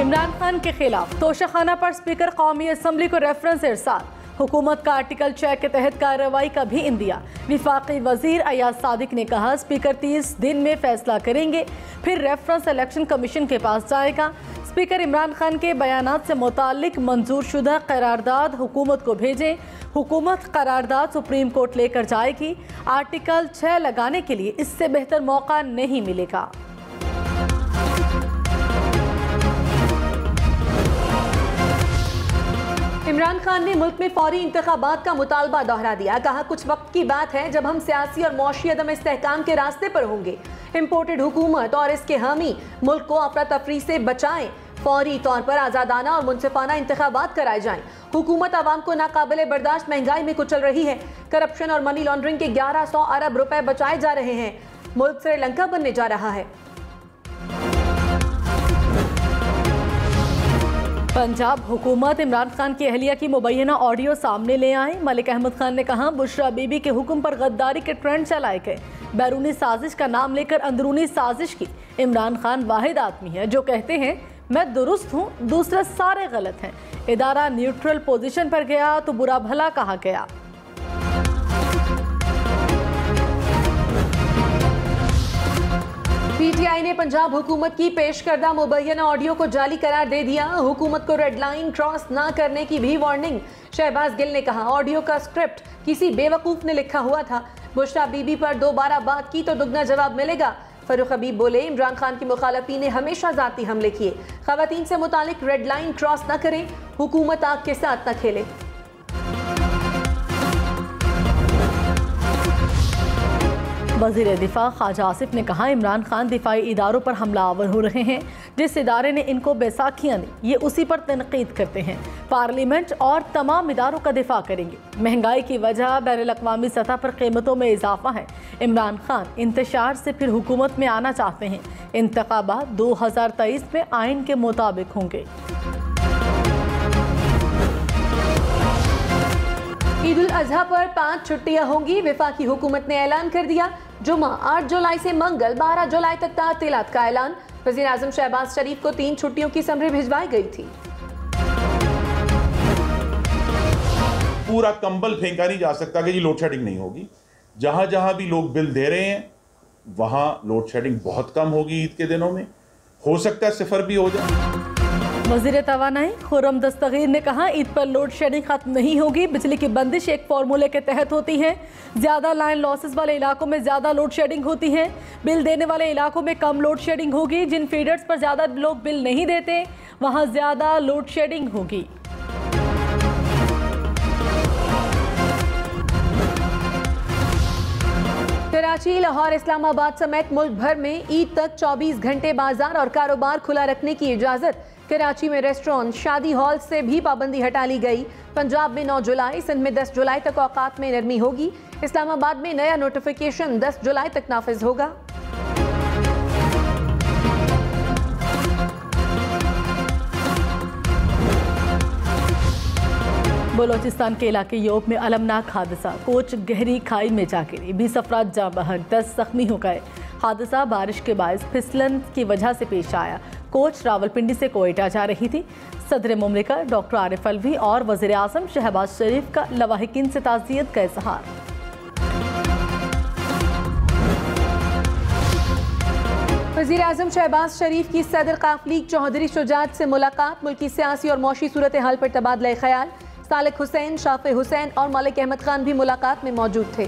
इमरान खान के खिलाफ तोशाखाना पर स्पीकर कौमी असम्बली को रेफरेंस इरसाल। हुकूमत का आर्टिकल 6 के तहत कार्रवाई का भी इंदिया। विफाकी वजीर अयाज सादिक ने कहा स्पीकर 30 दिन में फैसला करेंगे, फिर रेफरेंस इलेक्शन कमीशन के पास जाएगा। स्पीकर इमरान खान के बयानात से मुतालिक मंजूर शुदा करारदाद हुकूमत को भेजें। हुकूमत करारदाद सुप्रीम कोर्ट लेकर जाएगी। आर्टिकल 6 लगाने के लिए इससे बेहतर मौका नहीं मिलेगा। इमरान खान ने मुल्क में फौरी इंतखाबात का मुतालबा दोहरा दिया। कहा कुछ वक्त की बात है जब हम सियासी और मौशी अदम इस्तेहकाम के रास्ते पर होंगे। इम्पोर्टेड हुकूमत और इसके हामी मुल्क को अफरा तफरी से बचाएं। फौरी तौर पर आज़ादाना और मुनसिफाना इंतखाबात कराए जाएं। हुकूमत आवाम को नाकाबिले बर्दाश्त महंगाई में कुचल रही है। करप्शन और मनी लॉन्ड्रिंग के 1100 अरब रुपए बचाए जा रहे हैं। मुल्क श्रीलंका बनने जा रहा है। पंजाब हुकूमत इमरान खान की अहलिया की मुबैना ऑडियो सामने ले आए। मलिक अहमद खान ने कहा बुशरा बीबी के हुक्म पर गद्दारी के ट्रेंड चलाए गए। बैरूनी साजिश का नाम लेकर अंदरूनी साजिश की। इमरान खान वाहिद आदमी है जो कहते हैं मैं दुरुस्त हूँ, दूसरे सारे गलत हैं। इदारा न्यूट्रल पोजीशन पर गया तो बुरा भला कहा गया। पीटीआई ने पंजाब हुकूमत की पेश करदा मुबैना ऑडियो को जाली करार दे दिया। हुकूमत को रेड लाइन क्रॉस ना करने की भी वार्निंग। शहबाज गिल ने कहा ऑडियो का स्क्रिप्ट किसी बेवकूफ ने लिखा हुआ था। बुशरा बीबी पर दोबारा बात की तो दुगना जवाब मिलेगा। फरूख हबीब बोले इमरान खान की मुखालफी ने हमेशा जाती हमले किए। खवातीन से मुतालिक रेड लाइन क्रॉस न करें, हुकूमत आग के साथ न खेले। वज़ीर दिफा ख्वाजा आसिफ ने कहा इमरान खान दिफाई इदारों पर हमलावर हो रहे हैं। जिस इदारे ने इनको बैसाखियाँ दी ये उसी पर तनकीद करते हैं। पार्लियामेंट और तमाम इदारों का दिफा करेंगे। महंगाई की वजह बैनुल-अक़वामी सतह पर कीमतों में इजाफा है। इमरान खान इंतशार से फिर हुकूमत में आना चाहते हैं। इंतखाबात 2023 में आइन के मुताबिक होंगे। ईद उल अजहा पर 5 छुट्टियां होंगी। वफाकी हुकूमत ने ऐलान कर दिया। जुमा 8 जुलाई से मंगल 12 जुलाई तक तातीलात का ऐलान। वज़ीर आज़म शहबाज शरीफ को 3 छुट्टियों की समरी भिजवाई गई थी। पूरा कंबल फेंका नहीं जा सकता कि जी लोड शेडिंग नहीं होगी। जहां जहां भी लोग बिल दे रहे हैं वहां लोड शेडिंग बहुत कम होगी। ईद के दिनों में हो सकता है सिफर भी हो जाए। वज़ीर तवानाई खुर्रम दस्तगीर ने कहा ईद पर लोड शेडिंग खत्म नहीं होगी। बिजली की बंदिश एक फार्मूले के तहत होती है। ज़्यादा लाइन लॉसेस वाले इलाकों में ज़्यादा लोड शेडिंग होती है। बिल देने वाले इलाकों में कम लोड शेडिंग होगी। जिन फीडर्स पर ज़्यादा लोग बिल नहीं देते वहाँ ज़्यादा लोड शेडिंग होगी। कराची, लाहौर, इस्लामाबाद समेत मुल्क भर में ईद तक 24 घंटे बाजार और कारोबार खुला रखने की इजाज़त। कराची में रेस्टोरेंट, शादी हॉल से भी पाबंदी हटा ली गई। पंजाब में 9 जुलाई, सिंध में 10 जुलाई तक औकात में नरमी होगी। इस्लामाबाद में नया नोटिफिकेशन 10 जुलाई तक नाफिज होगा। बलोचिस्तान के इलाके योब में अलमनाक हादसा। कोच गहरी खाई में जा गिरी। 20 अफराद जाँ बहक, 10 जख्मी हो गए। हादसा बारिश के बायस फिसलन की वजह से पेश आया। कोच रावलपिंडी से कोयटा जा रही थी। सदर मुमलिकत डॉक्टर आरिफ अलवी और वज़ीर आज़म शहबाज शरीफ का लवाहिकीन से ताज़ियत का इज़हार। वज़ीर आज़म शहबाज शरीफ की सदर काफलीग चौधरी शुजात से मुलाकात। मुल्की सियासी और मौशी सूरत हाल पर तबादला ख्याल। सालिक हुसैन, शाफे हुसैन और मलिक अहमद खान भी मुलाकात में मौजूद थे।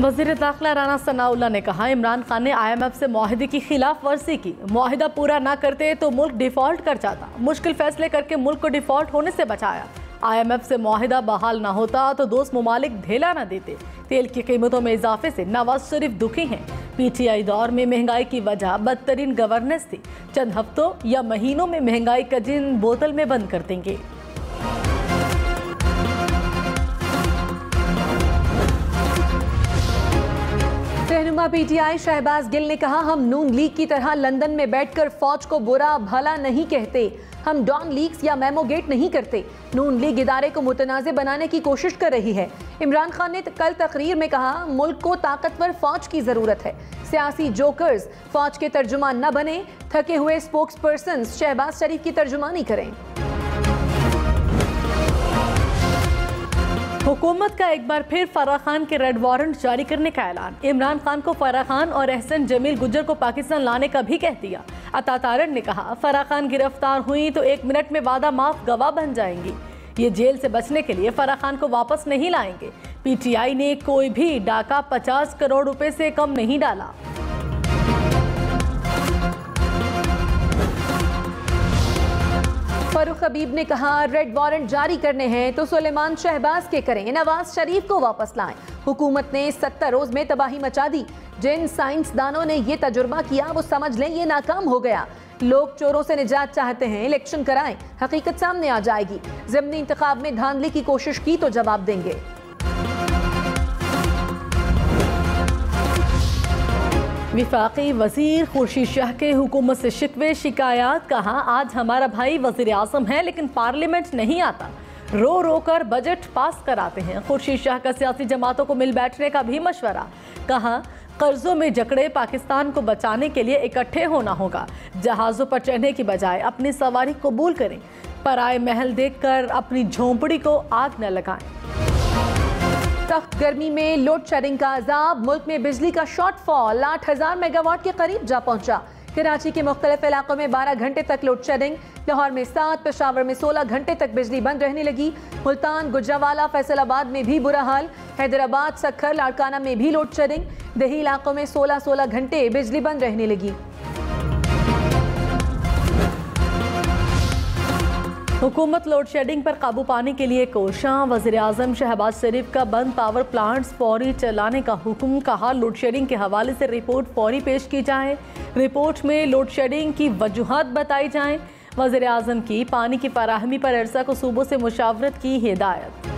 वज़ीर दाखिला राना सनाउल्लाह ने कहा इमरान खान ने IMF से मुआहदे की खिलाफ वर्जी की। मुआहदा पूरा ना करते तो मुल्क डिफ़ॉल्ट कर जाता। मुश्किल फैसले करके मुल्क को डिफ़ॉल्ट होने से बचाया। IMF से मुआहदा बहाल ना होता तो दोस्त ममालिक ढेला ना देते। तेल की कीमतों में इजाफे से नवाज शरीफ दुखी हैं। PTI दौर में महंगाई की वजह बदतरीन गवर्नेंस थी। चंद हफ्तों या महीनों में महंगाई का जिन बोतल में बंद कर देंगे। रहनुमा पीटीआई शहबाज गिल ने कहा, हम नून लीग की तरह लंदन में बैठकर फौज को बुरा भला नहीं कहते, हम डॉन लीग्स या मेमो गेट नहीं करते। नून लीग इदारे को मुतनाज़े बनाने की कोशिश कर रही है। इमरान खान ने कल तकरीर में कहा, मुल्क को ताकतवर फौज की जरूरत है, सियासी जोकर्स फौज के तर्जुमान न बने, थके हुए स्पोक्स पर्सन शहबाज शरीफ की तर्जुमानी करें। हुकूमत का एक बार फिर फराह खान के रेड वारंट जारी करने का ऐलान। इमरान खान को फराह खान और एहसन जमील गुज्जर को पाकिस्तान लाने का भी कह दिया। अता तारड़ ने कहा, फराह खान गिरफ्तार हुई तो 1 मिनट में वादा माफ गवाह बन जाएंगी। ये जेल से बचने के लिए फराह खान को वापस नहीं लाएंगे। पीटीआई ने कोई भी डाका 50 करोड़ रुपए से कम नहीं डाला। फारूक हबीब ने कहा, रेड वारंट जारी करने हैं तो सुलेमान शहबाज के करें, नवाज शरीफ को वापस लाएं। हुकूमत ने 70 रोज में तबाही मचा दी। जिन साइंसदानों ने ये तजुर्बा किया वो समझ लें ये नाकाम हो गया। लोग चोरों से निजात चाहते हैं, इलेक्शन कराएं, हकीकत सामने आ जाएगी। ज़िमनी इंतखाब में धांधली की कोशिश की तो जवाब देंगे। विफाकी वजीर खुर्शीद शाह के हुकूमत से शिकवे शिकायत। कहा, आज हमारा भाई वजीर आज़म है लेकिन पार्लियामेंट नहीं आता, रो रो कर बजट पास कराते हैं। खुर्शीद शाह का सियासी जमातों को मिल बैठने का भी मशवरा। कहा, कर्जों में जकड़े पाकिस्तान को बचाने के लिए इकट्ठे होना होगा। जहाज़ों पर चढ़ने की बजाय अपनी सवारी कबूल करें। पराए महल देखकर अपनी झोंपड़ी को आग न लगाएं। सख्त गर्मी में लोड शेडिंग का अजाब। मुल्क में बिजली का शॉर्टफॉल 8000 मेगावाट के करीब जा पहुंचा। कराची के मुख्तलिफ इलाकों में 12 घंटे तक लोड शेडिंग। लाहौर में 7, पेशावर में 16 घंटे तक बिजली बंद रहने लगी। मुल्तान, गुजरावाला, फैसलाबाद में भी बुरा हाल। हैदराबाद, सक्खर, लाड़काना में भी लोड शेडिंग। दही इलाकों में 16-16 घंटे बिजली बंद रहने लगी। हुकूमत लोड शेडिंग पर काबू पाने के लिए कोशां। वज़ीर आज़म शहबाज शरीफ का बंद पावर प्लांट्स फौरी चलाने का हुक्म। कहा, लोड शेडिंग के हवाले से रिपोर्ट फौरी पेश की जाए। रिपोर्ट में लोड शेडिंग की वजूहात बताई जाएं। वज़ीर आज़म की पानी की फराहमी पर अरसा को सूबों से मुशावरत की हिदायत।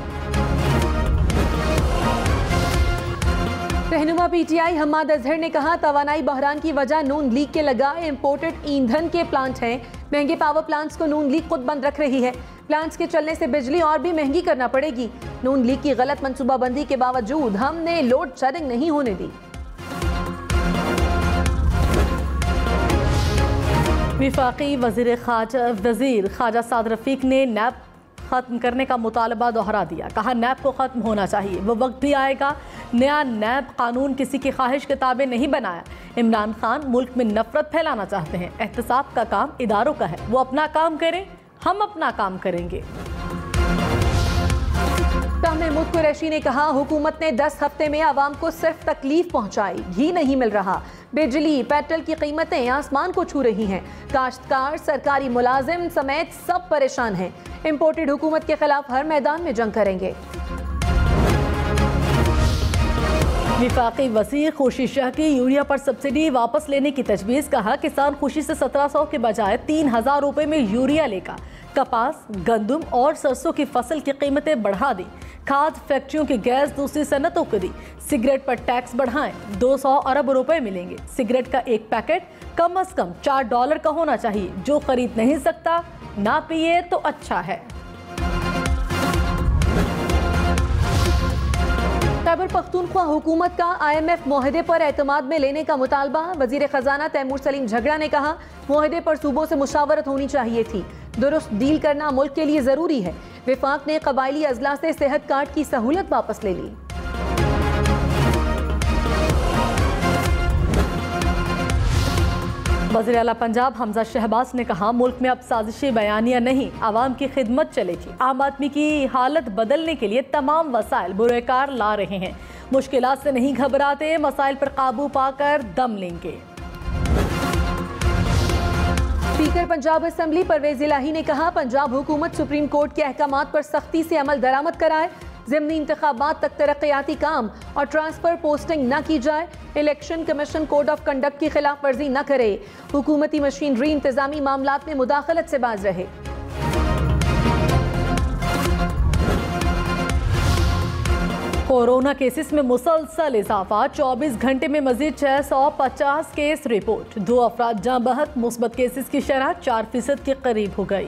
रहनुमा पीटीआई हम्माद अजहर ने कहा, तवानाई बहरान की वजह नून लीग के लगाए इम्पोर्टेड ईंधन के प्लांट हैं। महंगे पावर प्लांट्स को नून लीग खुद बंद रख रही है। प्लांट्स के चलने से बिजली और भी महंगी करना पड़ेगी। नून लीग की गलत मंसूबाबंदी के बावजूद हमने लोड शेडिंग नहीं होने दी। विफाकी वजीर ख्वाजा साद रफीक ने नैब खत्म करने का मुतालबा दोहरा दिया। कहा, नैब को खत्म होना चाहिए, वो वक्त भी आएगा। नया नैब कानून किसी की ख्वाहिश के ताबे नहीं बनाया। इमरान खान मुल्क में नफरत फैलाना चाहते हैं। एहतसाब का काम इदारों का है, वो अपना काम करें, हम अपना काम करेंगे। महमूद कुरैशी ने कहा, हुकूमत ने 10 हफ्ते में आवाम को सिर्फ तकलीफ पहुंचाई, घी नहीं मिल रहा। बिजली, पेट्रोल की कीमतें आसमान को छू रही हैं। काश्तकार, सरकारी मुलाजिम समेत सब परेशान हैं। इम्पोर्टेड हुकूमत के खिलाफ हर मैदान में जंग करेंगे। विफाकी वज़ीर खुर्शीद शाह की यूरिया पर सब्सिडी वापस लेने की तजवीज़। कहा, किसान खुशी से 1700 के बजाय 3000 रुपये में यूरिया लेगा। कपास, गंदम और सरसों की फसल की कीमतें बढ़ा दी। खाद फैक्ट्रियों की गैस दूसरी सनतों को दी। सिगरेट पर टैक्स बढ़ाएं, 200 अरब रुपए मिलेंगे। सिगरेट का एक पैकेट कम से कम $4 का होना चाहिए। जो खरीद नहीं सकता ना पिए तो अच्छा है। खैबर पख्तूनख्वा हुकूमत का IMF मुआहदे पर एतमाद में लेने का मुतालबा। वजीर खजाना तैमूर सलीम झगड़ा ने कहा, मुआहदे पर सूबों से मुशावरत होनी चाहिए थी। दुरुस्त डील करना मुल्क के लिए जरूरी है। विफाक ने कबायली अजला से सेहत कार्ड की सहूलत वापस ले ली। वज़ीर आला पंजाब हमजा शहबाज ने कहा, मुल्क में अब साजिशी बयानियां नहीं, आवाम की खिदमत चलेगी। आम आदमी की हालत बदलने के लिए तमाम वसाइल बुरेकार ला रहे हैं। मुश्किलात से नहीं घबराते, मसाइल पर काबू पाकर दम लेंगे। स्पीकर पंजाब असेंबली परवेज इलाही ने कहा, पंजाब हुकूमत सुप्रीम कोर्ट के अहकामात पर सख्ती से अमल दरामद कराए। ज़िमनी इंतखाबात तक तरक्याती काम और ट्रांसफर पोस्टिंग न की जाए। Election commission code of conduct की खिलाफ वर्जी न करे। हुकूमती मशीनरी इंतजामी मामलात में मुदाखलत से बाज रहे। कोरोना केसेस में मुसलसल इजाफा, 24 घंटे में मजीद 650 केस रिपोर्ट। 2 अफराद जाँ बहक, मुस्बत केसेस की शरह 4% के करीब हो गई।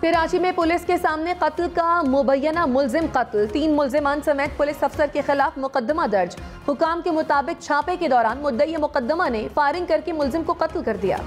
कराची में पुलिस के सामने कत्ल का मुबैना मुलजिम कत्ल, 3 मुलजिमान समेत पुलिस अफसर के खिलाफ मुकदमा दर्ज। हुकाम के मुताबिक छापे के दौरान मुद्दई मुकदमा ने फायरिंग करके मुलजिम को कत्ल कर दिया।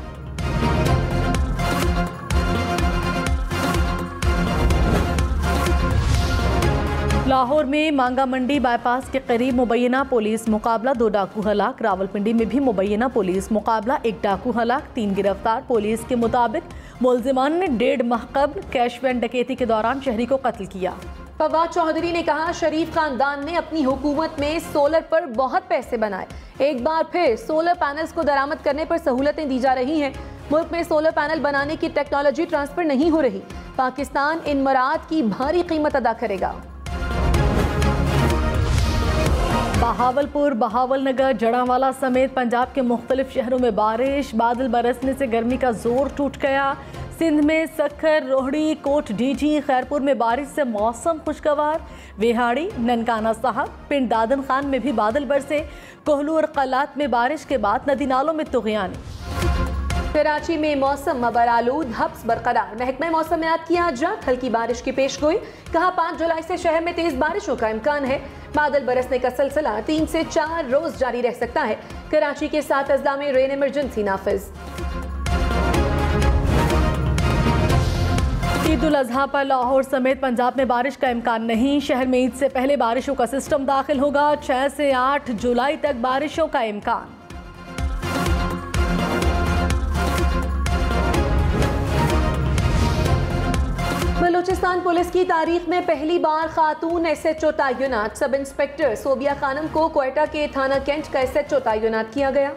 लाहौर में मांगा मंडी बाईपास के करीब मुबैना पुलिस मुकाबला, 2 डाकू हलाक। रावलपिंडी में भी मुबैना पुलिस मुकाबला, 1 डाकू हलाक, 3 गिरफ्तार। पुलिस के मुताबिक मुलजिमान ने 1.5 माह कबल कैश वैन डकैती के दौरान शहरी को कत्ल किया। फवाद चौधरी ने कहा, शरीफ खानदान ने अपनी हुकूमत में सोलर पर बहुत पैसे बनाए। एक बार फिर सोलर पैनल्स को दरामद करने पर सहूलतें दी जा रही हैं। मुल्क में सोलर पैनल बनाने की टेक्नोलॉजी ट्रांसफर नहीं हो रही। पाकिस्तान इन मराद की भारी कीमत अदा करेगा। बहावलपुर, बहावलनगर, जड़ावाला समेत पंजाब के मुख्तलिफ शहरों में बारिश, बादल बरसने से गर्मी का जोर टूट गया। सिंध में सखर, रोहड़ी, कोट डीजी, खैरपुर में बारिश से मौसम खुशगवार। विहाड़ी, ननकाना साहब, पिंड दादन खान में भी बादल बरसे। कोहलू और कलात में बारिश के बाद नदी नालों में तुग़यान। कराची में मौसम मबरालूद, हब्स बरकरार। महकमा मौसमियात की आज रात हल्की बारिश की पेशगोई। कहा 5 जुलाई से शहर में तेज बारिशों का इम्कान है। बादल बरसने का सिलसिला 3 से 4 रोज जारी रह सकता है। कराची के 7 अजला में रेन इमरजेंसी नाफिज। ईद उल अजहा पर लाहौर समेत पंजाब में बारिश का इम्कान नहीं। शहर में ईद से पहले बारिशों का सिस्टम दाखिल होगा। 6 से 8 जुलाई तक बारिशों का इम्कान। बलूचिस्तान पुलिस की तारीख में पहली बार खातून SHO तैनात। सब इंस्पेक्टर सोबिया खानम को क्वेटा के थाना कैंट का SHO तैनात किया गया।